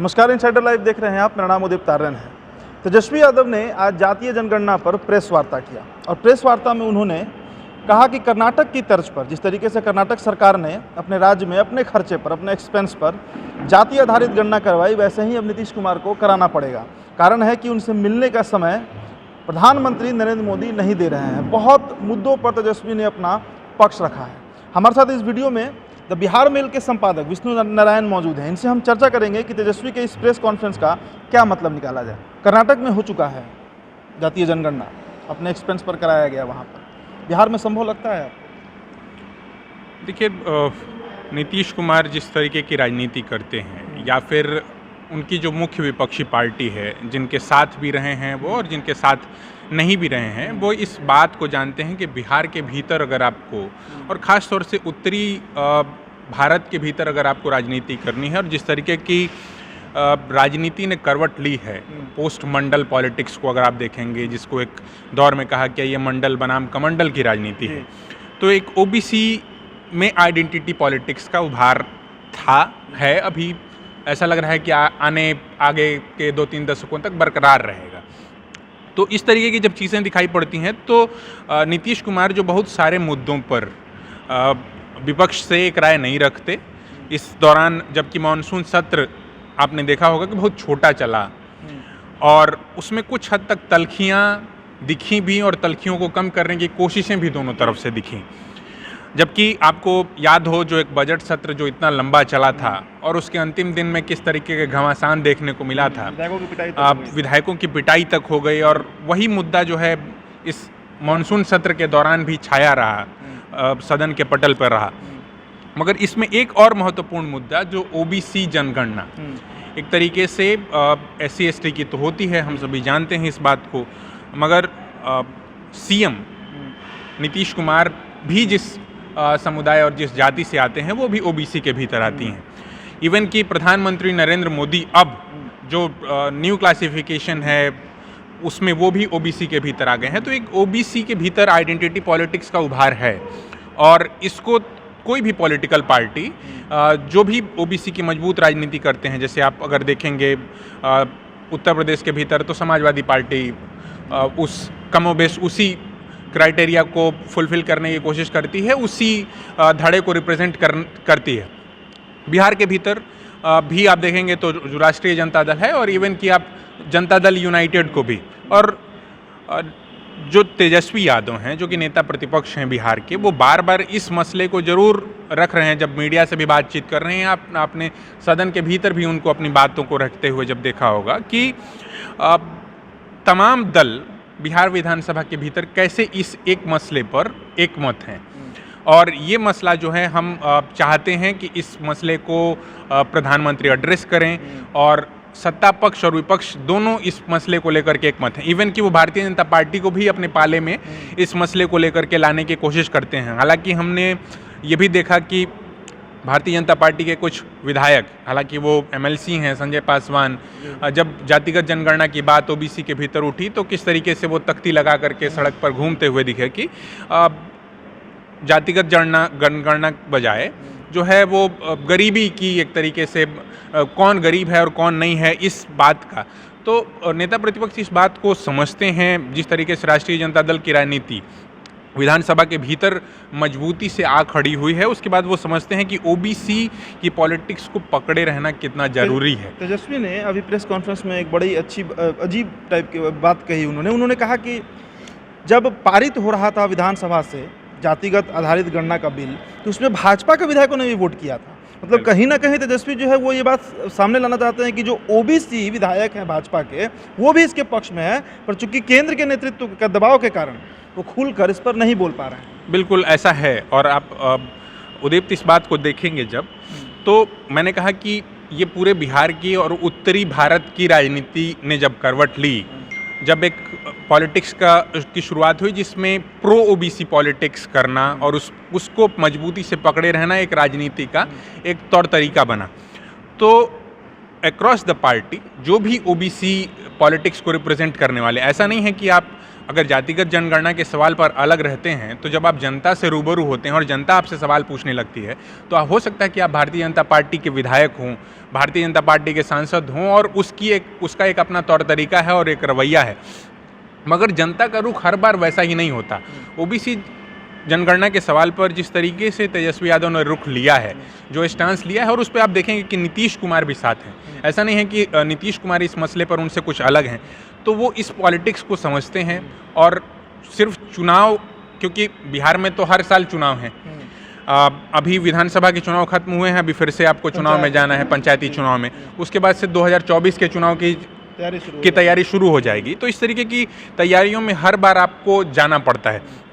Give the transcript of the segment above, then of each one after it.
नमस्कार, insider live देख रहे हैं आप। मेरा नाम उदित तारण है। तेजस्वी यादव ने आज जातीय जनगणना पर प्रेस वार्ता किया और प्रेस वार्ता में उन्होंने कहा कि कर्नाटक की तर्ज पर, जिस तरीके से कर्नाटक सरकार ने अपने राज्य में अपने खर्चे पर, अपने एक्सपेंस पर जाति आधारित गणना करवाई, वैसे ही अब नीतीश कुमार को कराना पड़ेगा। कारण है कि उनसे मिलने का समय प्रधानमंत्री नरेंद्र मोदी नहीं दे रहे हैं। बहुत मुद्दों पर तेजस्वी ने अपना पक्ष रखा है। हमारे साथ इस वीडियो में द बिहार मेल के संपादक विष्णु नारायण मौजूद हैं। इनसे हम चर्चा करेंगे कि तेजस्वी के इस प्रेस कॉन्फ्रेंस का क्या मतलब निकाला जाए। कर्नाटक में हो चुका है जातीय जनगणना, अपने एक्सपेंस पर कराया गया, वहाँ पर बिहार में संभव लगता है? देखिए, नीतीश कुमार जिस तरीके की राजनीति करते हैं, या फिर उनकी जो मुख्य विपक्षी पार्टी है, जिनके साथ भी रहे हैं वो और जिनके साथ नहीं भी रहे हैं, वो इस बात को जानते हैं कि बिहार के भीतर अगर आपको, और ख़ास तौर से उत्तरी भारत के भीतर अगर आपको राजनीति करनी है, और जिस तरीके की राजनीति ने करवट ली है पोस्ट मंडल पॉलिटिक्स को अगर आप देखेंगे, जिसको एक दौर में कहा कि ये मंडल बनाम कमंडल की राजनीति है, तो एक ओबीसी में आइडेंटिटी पॉलिटिक्स का उभार है। अभी ऐसा लग रहा है कि आगे के 2-3 दशकों तक बरकरार रहेगा। तो इस तरीके की जब चीज़ें दिखाई पड़ती हैं तो नीतीश कुमार जो बहुत सारे मुद्दों पर विपक्ष से एक राय नहीं रखते, इस दौरान जबकि मानसून सत्र आपने देखा होगा कि बहुत छोटा चला और उसमें कुछ हद तक तल्खियाँ दिखी भी और तल्खियों को कम करने की कोशिशें भी दोनों तरफ से दिखीं। जबकि आपको याद हो जो एक बजट सत्र जो इतना लंबा चला था और उसके अंतिम दिन में किस तरीके के घमासान देखने को मिला था, विधायकों की पिटाई तक हो गई, और वही मुद्दा जो है इस मानसून सत्र के दौरान भी छाया रहा, सदन के पटल पर रहा। मगर इसमें एक और महत्वपूर्ण मुद्दा जो ओबीसी जनगणना, एक तरीके से SC/ST की तो होती है, हम सभी जानते हैं इस बात को, मगर सीएम नीतीश कुमार भी जिस समुदाय और जिस जाति से आते हैं वो भी ओबीसी के भीतर आती हैं। इवन कि प्रधानमंत्री नरेंद्र मोदी अब जो न्यू क्लासिफिकेशन है उसमें वो भी ओबीसी के भीतर आ गए हैं। तो एक ओबीसी के भीतर आइडेंटिटी पॉलिटिक्स का उभार है, और इसको कोई भी पॉलिटिकल पार्टी जो भी ओबीसी की मजबूत राजनीति करते हैं, जैसे आप अगर देखेंगे उत्तर प्रदेश के भीतर तो समाजवादी पार्टी उस कमोबेश उसी क्राइटेरिया को फुलफिल करने की कोशिश करती है, उसी धड़े को रिप्रेजेंट करती है। बिहार के भीतर भी आप देखेंगे तो जो राष्ट्रीय जनता दल है, और इवन कि आप जनता दल यूनाइटेड को भी, और जो तेजस्वी यादव हैं जो कि नेता प्रतिपक्ष हैं बिहार के, वो बार बार इस मसले को ज़रूर रख रहे हैं। जब मीडिया से भी बातचीत कर रहे हैं, आपने सदन के भीतर भी उनको अपनी बातों को रखते हुए जब देखा होगा कि तमाम दल बिहार विधानसभा के भीतर कैसे इस एक मसले पर एक मत हैं, और ये मसला जो है हम चाहते हैं कि इस मसले को प्रधानमंत्री एड्रेस करें, और सत्ता पक्ष और विपक्ष दोनों इस मसले को लेकर के एक मत हैं। इवन कि वो भारतीय जनता पार्टी को भी अपने पाले में इस मसले को लेकर के लाने की कोशिश करते हैं। हालांकि हमने ये भी देखा कि भारतीय जनता पार्टी के कुछ विधायक, हालांकि वो MLC हैं, संजय पासवान, जब जातिगत जनगणना की बात ओबीसी के भीतर उठी तो किस तरीके से वो तख्ती लगा करके सड़क पर घूमते हुए दिखे कि जातिगत जनगणना बजाय जो है वो गरीबी की, एक तरीके से कौन गरीब है और कौन नहीं है इस बात का। तो नेता प्रतिपक्ष इस बात को समझते हैं, जिस तरीके से राष्ट्रीय जनता दल की राजनीति विधानसभा के भीतर मजबूती से आ खड़ी हुई है, उसके बाद वो समझते हैं कि ओबीसी की पॉलिटिक्स को पकड़े रहना कितना जरूरी है। तेजस्वी ने अभी प्रेस कॉन्फ्रेंस में एक बड़ी अजीब टाइप की बात कही। उन्होंने कहा कि जब पारित हो रहा था विधानसभा से जातिगत आधारित गणना का बिल, तो उसमें भाजपा के विधायकों ने भी वोट किया था। मतलब कहीं ना कहीं तेजस्वी जो है वो ये बात सामने लाना चाहते हैं कि जो ओबीसी विधायक हैं भाजपा के, वो भी इसके पक्ष में है, पर चूंकि केंद्र के नेतृत्व का दबाव के कारण वो खुलकर इस पर नहीं बोल पा रहे हैं। बिल्कुल ऐसा है, और आप उदीप्त इस बात को देखेंगे जब, तो मैंने कहा कि ये पूरे बिहार की और उत्तरी भारत की राजनीति ने जब करवट ली, जब एक पॉलिटिक्स की शुरुआत हुई जिसमें प्रो ओबीसी पॉलिटिक्स करना और उसको मजबूती से पकड़े रहना एक राजनीति का एक तौर तरीका बना, तो अक्रॉस द पार्टी जो भी ओबीसी पॉलिटिक्स को रिप्रेजेंट करने वाले, ऐसा नहीं है कि आप अगर जातिगत जनगणना के सवाल पर अलग रहते हैं तो जब आप जनता से रूबरू होते हैं और जनता आपसे सवाल पूछने लगती है तो हो सकता है कि आप भारतीय जनता पार्टी के विधायक हों, भारतीय जनता पार्टी के सांसद हों और उसका एक अपना तौर तरीका है और एक रवैया है, मगर जनता का रुख हर बार वैसा ही नहीं होता। ओबीसी जनगणना के सवाल पर जिस तरीके से तेजस्वी यादव ने रुख लिया है, जो स्टांस लिया है, और उस पर आप देखेंगे कि नीतीश कुमार भी साथ हैं। ऐसा नहीं है कि नीतीश कुमार इस मसले पर उनसे कुछ अलग हैं, तो वो इस पॉलिटिक्स को समझते हैं और सिर्फ चुनाव, क्योंकि बिहार में तो हर साल चुनाव हैं, अभी विधानसभा के चुनाव खत्म हुए हैं, अभी फिर से आपको चुनाव में जाना है, पंचायती चुनाव में, उसके बाद से 2024 के चुनाव की तैयारी शुरू हो जाएगी। तो इस तरीके की तैयारियों में हर बार आपको जाना पड़ता है।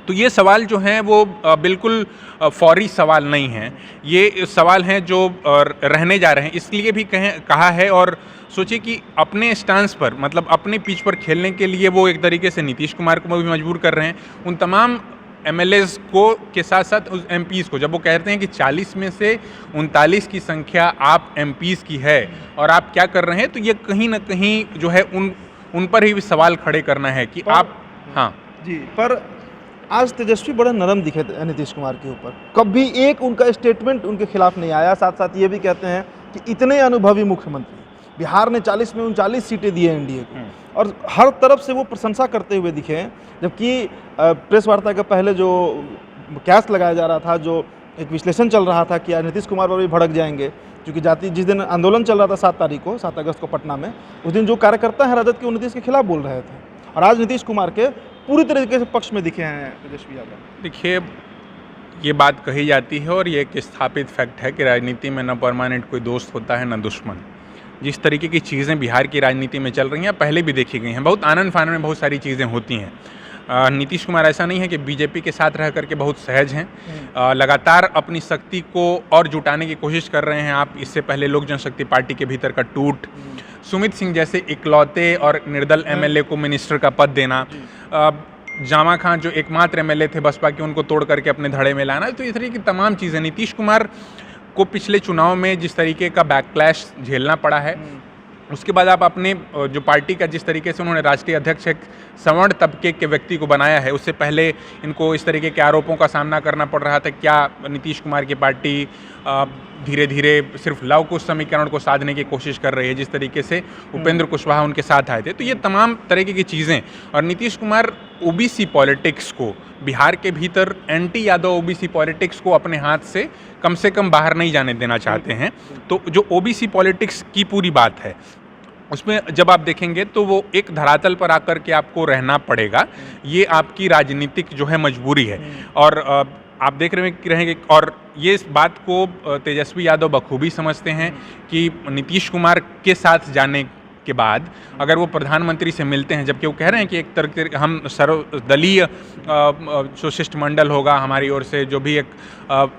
तो ये सवाल जो हैं वो बिल्कुल फौरी सवाल नहीं हैं, ये सवाल हैं जो रहने जा रहे हैं। इसलिए भी कहा है, और सोचिए कि अपने स्टांस पर, मतलब अपने पिच पर खेलने के लिए वो एक तरीके से नीतीश कुमार को भी मजबूर कर रहे हैं, उन तमाम एमएलएज को के साथ साथ उस एमपीज़ को। जब वो कहते हैं कि 40 में से 39 की संख्या आप एमपीज़ की है और आप क्या कर रहे हैं, तो ये कहीं ना कहीं जो है उन पर ही सवाल खड़े करना है कि आप। हाँ जी, पर आज तेजस्वी बड़े नरम दिखे नीतीश कुमार के ऊपर, कभी एक उनका स्टेटमेंट उनके खिलाफ नहीं आया। साथ साथ ये भी कहते हैं कि इतने अनुभवी मुख्यमंत्री, बिहार ने 40 में 39 सीटें दी हैं एनडीए को, और हर तरफ से वो प्रशंसा करते हुए दिखे हैं। जबकि प्रेस वार्ता के पहले जो कैस लगाया जा रहा था, जो एक विश्लेषण चल रहा था कि नीतीश कुमार पर भी भड़क जाएंगे, क्योंकि जिस दिन आंदोलन चल रहा था 7 अगस्त को पटना में, उस दिन जो कार्यकर्ता हैं राजद के, वो नीतीश के खिलाफ बोल रहे थे, और आज नीतीश कुमार के पूरी तरीके से पक्ष में दिखे हैं तेजस्वी यादव। देखिए, ये बात कही जाती है और ये एक स्थापित फैक्ट है कि राजनीति में न परमानेंट कोई दोस्त होता है न दुश्मन। जिस तरीके की चीज़ें बिहार की राजनीति में चल रही हैं, पहले भी देखी गई हैं, बहुत आनंद फानन में बहुत सारी चीज़ें होती हैं। नीतीश कुमार ऐसा नहीं है कि बीजेपी के साथ रह करके बहुत सहज हैं, लगातार अपनी शक्ति को और जुटाने की कोशिश कर रहे हैं। आप इससे पहले लोक जनशक्ति पार्टी के भीतर का टूट, सुमित सिंह जैसे इकलौते और निर्दल एमएलए को मिनिस्टर का पद देना, जामा खान जो एकमात्र एमएलए थे बसपा के, उनको तोड़ करके अपने धड़े में लाना, तो इस तरीके की तमाम चीज़ें। नीतीश कुमार को पिछले चुनाव में जिस तरीके का बैकलैश झेलना पड़ा है, उसके बाद आप अपने जो पार्टी का जिस तरीके से उन्होंने राष्ट्रीय अध्यक्ष एक सवर्ण तबके के व्यक्ति को बनाया है, उससे पहले इनको इस तरीके के आरोपों का सामना करना पड़ रहा था। क्या नीतीश कुमार की पार्टी धीरे धीरे सिर्फ लव कुश समीकरण को साधने की कोशिश कर रही है, जिस तरीके से उपेंद्र कुशवाहा उनके साथ आए थे। तो ये तमाम तरीके की चीज़ें, और नीतीश कुमार ओबीसी पॉलिटिक्स को, बिहार के भीतर एंटी यादव ओबीसी पॉलिटिक्स को अपने हाथ से कम बाहर नहीं जाने देना चाहते हैं। तो जो ओबीसी पॉलिटिक्स की पूरी बात है, उसमें जब आप देखेंगे तो वो एक धरातल पर आकर के आपको रहना पड़ेगा। ये आपकी राजनीतिक जो है मजबूरी है, और आप देख रहे रहेंगे, और ये इस बात को तेजस्वी यादव बखूबी समझते हैं कि नीतीश कुमार के साथ जाने के बाद अगर वो प्रधानमंत्री से मिलते हैं, जबकि वो कह रहे हैं कि एक तरह हम सर्वदलीय जो शिष्टमंडल होगा हमारी ओर से, जो भी एक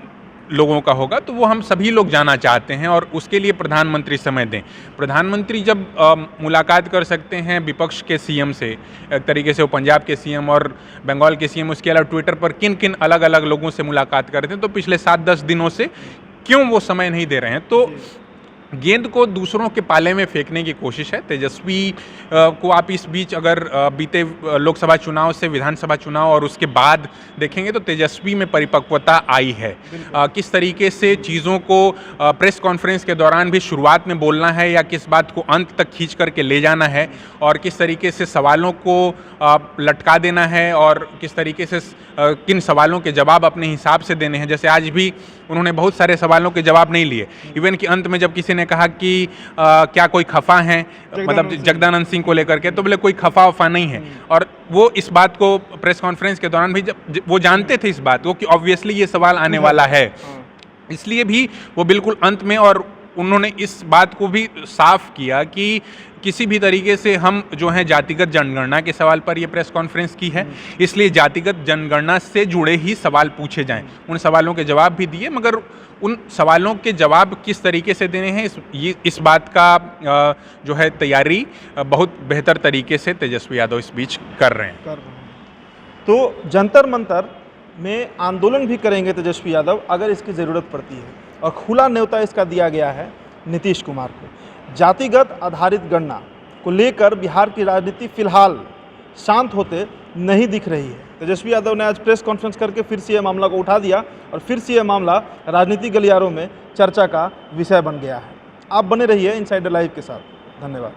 लोगों का होगा, तो वो हम सभी लोग जाना चाहते हैं, और उसके लिए प्रधानमंत्री समय दें। प्रधानमंत्री जब मुलाकात कर सकते हैं विपक्ष के सीएम से, एक तरीके से वो पंजाब के सीएम और बंगाल के सीएम, उसके अलावा ट्विटर पर किन किन अलग अलग लोगों से मुलाकात करते हैं, तो पिछले 7-10 दिनों से क्यों वो समय नहीं दे रहे हैं? तो गेंद को दूसरों के पाले में फेंकने की कोशिश है। तेजस्वी को आप इस बीच अगर बीते लोकसभा चुनाव से विधानसभा चुनाव और उसके बाद देखेंगे तो तेजस्वी में परिपक्वता आई है। किस तरीके से चीज़ों को प्रेस कॉन्फ्रेंस के दौरान भी शुरुआत में बोलना है या किस बात को अंत तक खींच करके ले जाना है, और किस तरीके से सवालों को लटका देना है, और किस तरीके से किन सवालों के जवाब अपने हिसाब से देने हैं। जैसे आज भी उन्होंने बहुत सारे सवालों के जवाब नहीं लिए, इवन कि अंत में जब किसी ने कहा कि क्या कोई खफा है, मतलब जगदानंद सिंह को लेकर के, तो बोले कोई खफा वफा नहीं है। और वो इस बात को प्रेस कॉन्फ्रेंस के दौरान भी जब वो जानते थे इस बात को कि ऑब्वियसली ये सवाल आने वाला है, इसलिए भी वो बिल्कुल अंत में, और उन्होंने इस बात को भी साफ किया कि किसी भी तरीके से हम जो है जातिगत जनगणना के सवाल पर ये प्रेस कॉन्फ्रेंस की है, इसलिए जातिगत जनगणना से जुड़े ही सवाल पूछे जाएं। उन सवालों के जवाब भी दिए, मगर उन सवालों के जवाब किस तरीके से देने हैं, इस बात का जो है तैयारी बहुत बेहतर तरीके से तेजस्वी यादव इस बीच कर रहे हैं। तो जंतर मंतर में आंदोलन भी करेंगे तेजस्वी यादव अगर इसकी ज़रूरत पड़ती है, और खुला न्योता इसका दिया गया है नीतीश कुमार को। जातिगत आधारित गणना को लेकर बिहार की राजनीति फिलहाल शांत होते नहीं दिख रही है। तेजस्वी यादव ने आज प्रेस कॉन्फ्रेंस करके फिर से यह मामला को उठा दिया और फिर से यह मामला राजनीतिक गलियारों में चर्चा का विषय बन गया है। आप बने रहिए इनसाइडर लाइव के साथ। धन्यवाद।